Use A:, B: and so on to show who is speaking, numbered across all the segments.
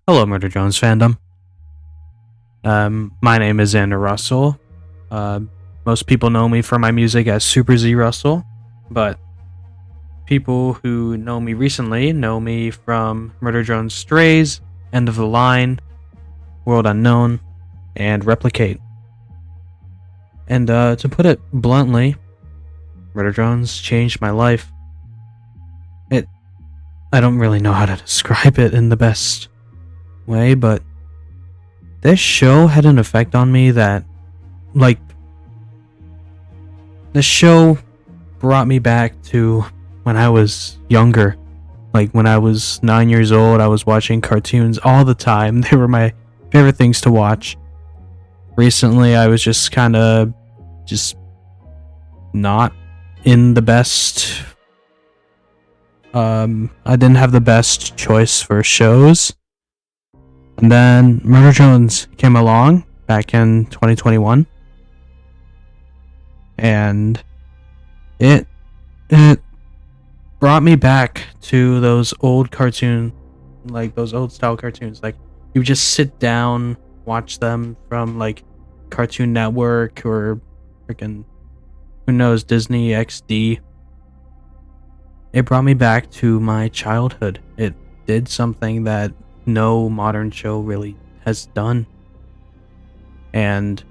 A: Hello, Murder Jones fandom. My name is Zander Russell. Uh, Most people know me for my music as Super Z Russell, but people who know me recently know me from Murder Jones Strays, End of the Line, World Unknown, and Replicate. And to put it bluntly, Murder Jones changed my life. I don't really know how to describe it in the best way, but this show had an effect on me that, like, the show brought me back to when I was younger. Like, when I was 9 years old, I was watching cartoons all the time. They were my favorite things to watch. Recently, I was just kind of not in the best. I didn't have the best choice for shows. And then Murder Jones came along back in 2021. And it brought me back to those old cartoon, like those old style cartoons. Like, you just sit down, watch them from like Cartoon Network or freaking, who knows, Disney XD. It brought me back to my childhood. It did something that no modern show really has done. And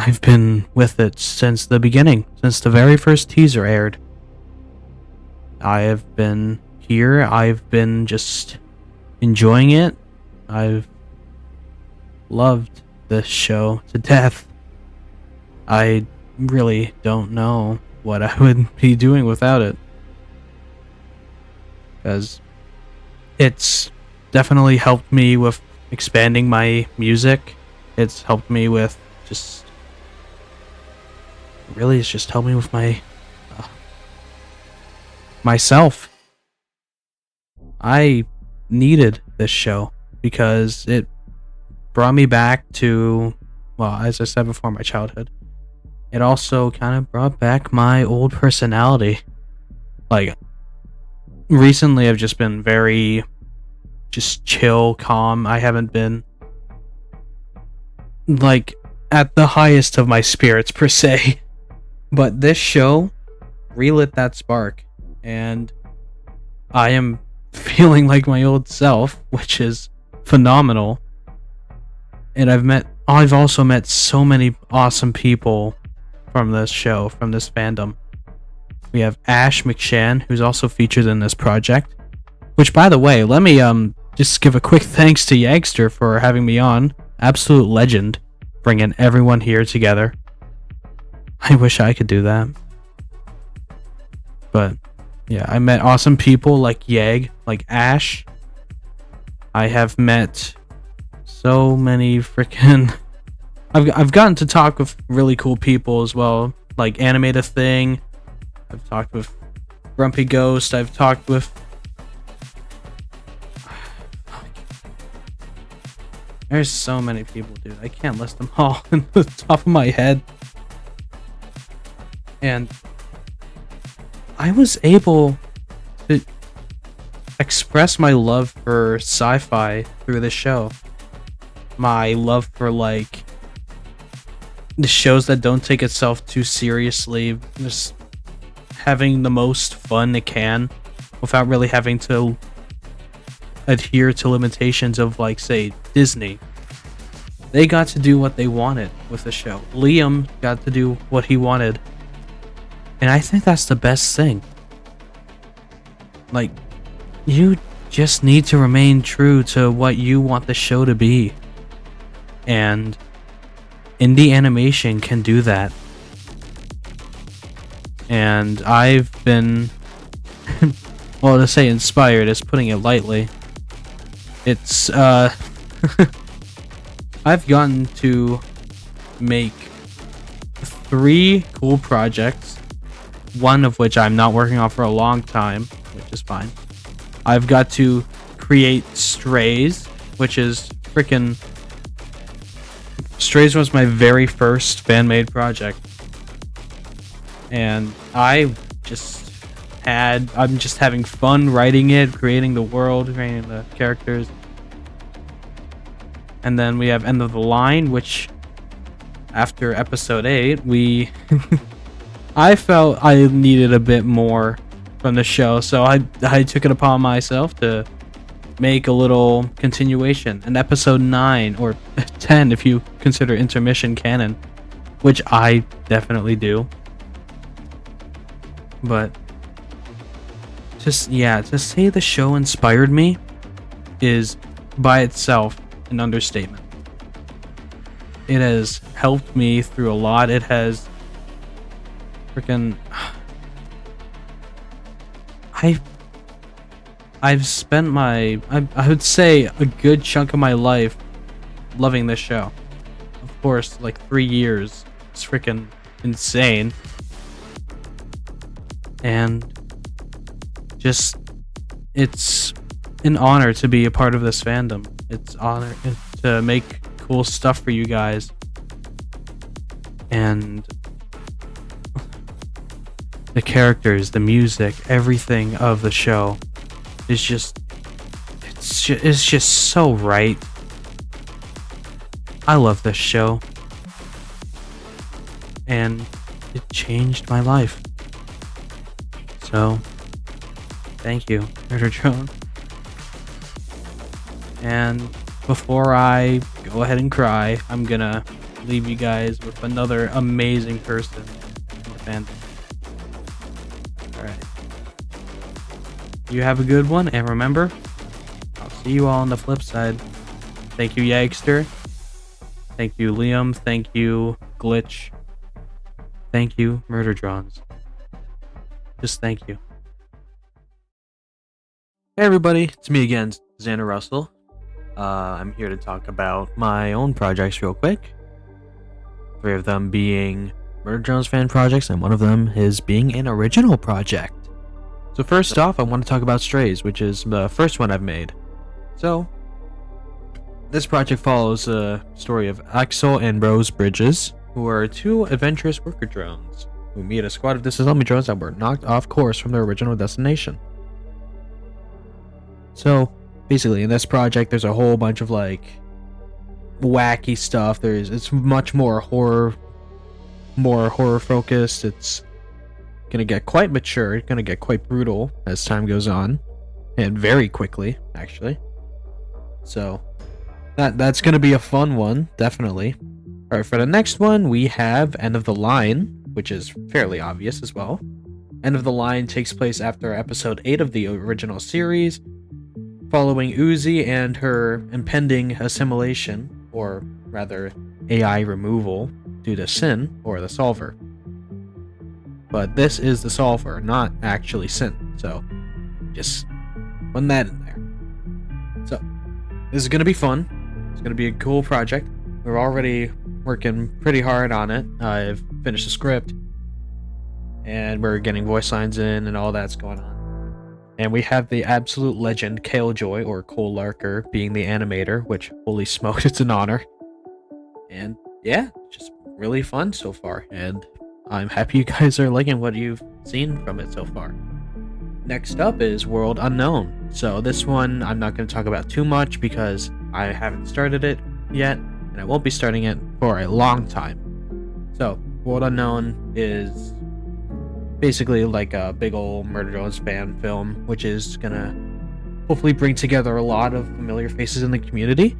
A: I've been with it since the beginning, since the very first teaser aired. I have been here, I've been just enjoying it. I've loved this show to death. I really don't know what I would be doing without it. Because it's definitely helped me with expanding my music. It's helped me with it's just helped me with my myself. I needed this show because it brought me back to, well, as I said before, my childhood. It also kind of brought back my old personality. Like, recently I've just been very just chill, calm. I haven't been like at the highest of my spirits per se. But this show relit that spark, and I am feeling like my old self, which is phenomenal. And I've also met so many awesome people from this show, from this fandom. We have Ash McShan, who's also featured in this project. Which, by the way, let me just give a quick thanks to Yagster for having me on. Absolute legend, bringing everyone here together. I wish I could do that. But yeah, I met awesome people like Yag, like Ash. I have met so many freaking. I've gotten to talk with really cool people as well, like Animate a Thing. I've talked with Grumpy Ghost. I've talked with. There's so many people, dude. I can't list them all in the top of my head. And I was able to express my love for sci-fi through this show. My love for, like, the shows that don't take itself too seriously. Just having the most fun it can without really having to adhere to limitations of, like, say, Disney. They got to do what they wanted with the show. Liam got to do what he wanted. And I think that's the best thing. Like, you just need to remain true to what you want the show to be. And indie animation can do that. And I've been, well, to say inspired is putting it lightly. It's, I've gotten to make 3 cool projects. One of which I'm not working on for a long time, which is fine. I've got to create Strays, which is freaking. Strays was my very first fan-made project. And I just I'm just having fun writing it, creating the world, creating the characters. And then we have End of the Line, which after episode 8, I felt I needed a bit more from the show, so I took it upon myself to make a little continuation, an episode 9 or 10 if you consider intermission canon, which I definitely do. But to say the show inspired me is by itself an understatement. It has helped me through a lot. It has freaking I've spent I would say a good chunk of my life loving this show. Of course, like 3 years. It's freaking insane. And just, it's an honor to be a part of this fandom. It's honor to make cool stuff for you guys. And the characters, the music, everything of the show is just, it's just so right. I love this show. And it changed my life. So, thank you, Murder Drone. And before I go ahead and cry, I'm gonna leave you guys with another amazing person in the fandom. Alright. You have a good one, and remember, I'll see you all on the flip side. Thank you, Yagster. Thank you, Liam. Thank you, Glitch. Thank you, Murder Drones. Just thank you. Hey everybody, it's me again, Zander Russell. I'm here to talk about my own projects real quick. 3 of them being Murder Drones fan projects, and one of them is being an original project. So first off, I want to talk about Strays, which is the first one I've made. So, this project follows the story of Axel and Rose Bridges, who are 2 adventurous worker drones who meet a squad of disassembled drones that were knocked off course from their original destination. So, basically, in this project, there's a whole bunch of like wacky stuff. It's much more horror focused. It's gonna get quite mature. It's gonna get quite brutal as time goes on, and very quickly, actually. So, that's gonna be a fun one, definitely. All right, for the next one, we have End of the Line, which is fairly obvious as well. End of the Line takes place after episode 8 of the original series, following Uzi and her impending assimilation, or rather AI removal, due to Sin, or the Solver. But this is the Solver, not actually Sin, so just putting that in there. So, this is going to be fun. It's going to be a cool project. We're already working pretty hard on it. I've finished the script, and we're getting voice lines in, and all that's going on. And we have the absolute legend Kalejoy, or Cole Larker, being the animator, which, holy smokes, it's an honor. And yeah, just really fun so far, and I'm happy you guys are liking what you've seen from it so far. Next up is World Unknown. So this one I'm not going to talk about too much because I haven't started it yet, and I won't be starting it for a long time. So, World Unknown is basically like a big old Murder Drones fan film, which is gonna hopefully bring together a lot of familiar faces in the community.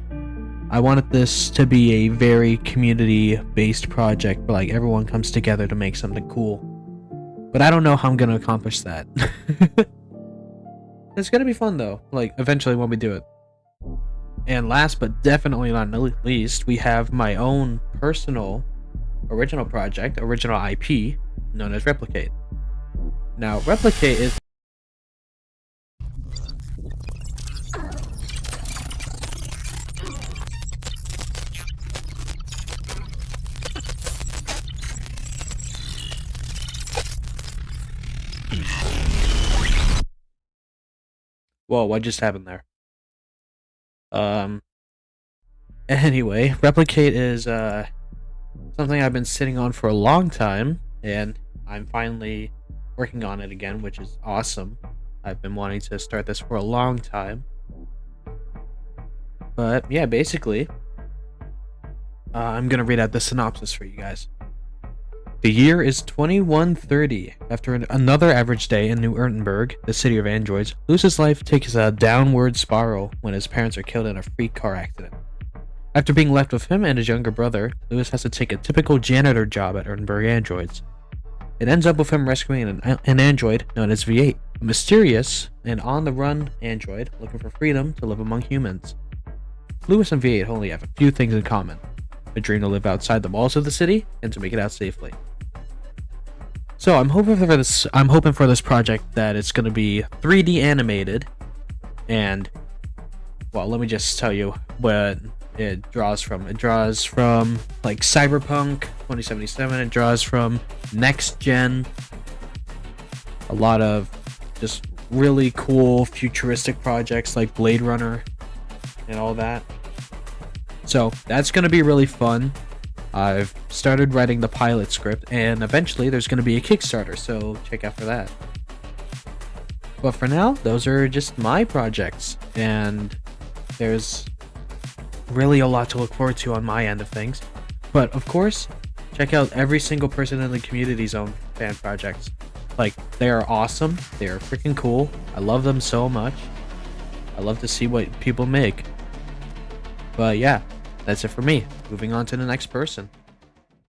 A: I wanted this to be a very community-based project where like everyone comes together to make something cool. But I don't know how I'm gonna accomplish that. It's gonna be fun though, like eventually when we do it. And last but definitely not least, we have my own personal original project, original IP, known as Replicate. Now, Replicate is... Whoa, what just happened there? Anyway, Replicate is, something I've been sitting on for a long time, and I'm finally working on it again, which is awesome. I've been wanting to start this for a long time. But yeah, basically, I'm gonna read out the synopsis for you guys. The year is 2130. After another average day in New Erdenberg, the city of androids, Lewis's life takes a downward spiral when his parents are killed in a freak car accident. After being left with him and his younger brother, Lewis has to take a typical janitor job at Erdenberg Androids. It ends up with him rescuing an android known as V8, a mysterious and on-the-run android looking for freedom to live among humans. Lewis and V8 only have a few things in common: a dream to live outside the walls of the city and to make it out safely. So I'm hoping for this project that it's going to be 3D animated, and well, let me just tell you what it draws from. It draws from like Cyberpunk 2077. It draws from next gen. A lot of just really cool futuristic projects like Blade Runner and all that. So that's going to be really fun. I've started writing the pilot script, and eventually there's going to be a Kickstarter, so check out for that. But for now, those are just my projects, and there's really a lot to look forward to on my end of things. But of course, check out every single person in the community's own fan projects. Like, they are awesome, they are freaking cool, I love them so much. I love to see what people make. But yeah, that's it for me. Moving on to the next person.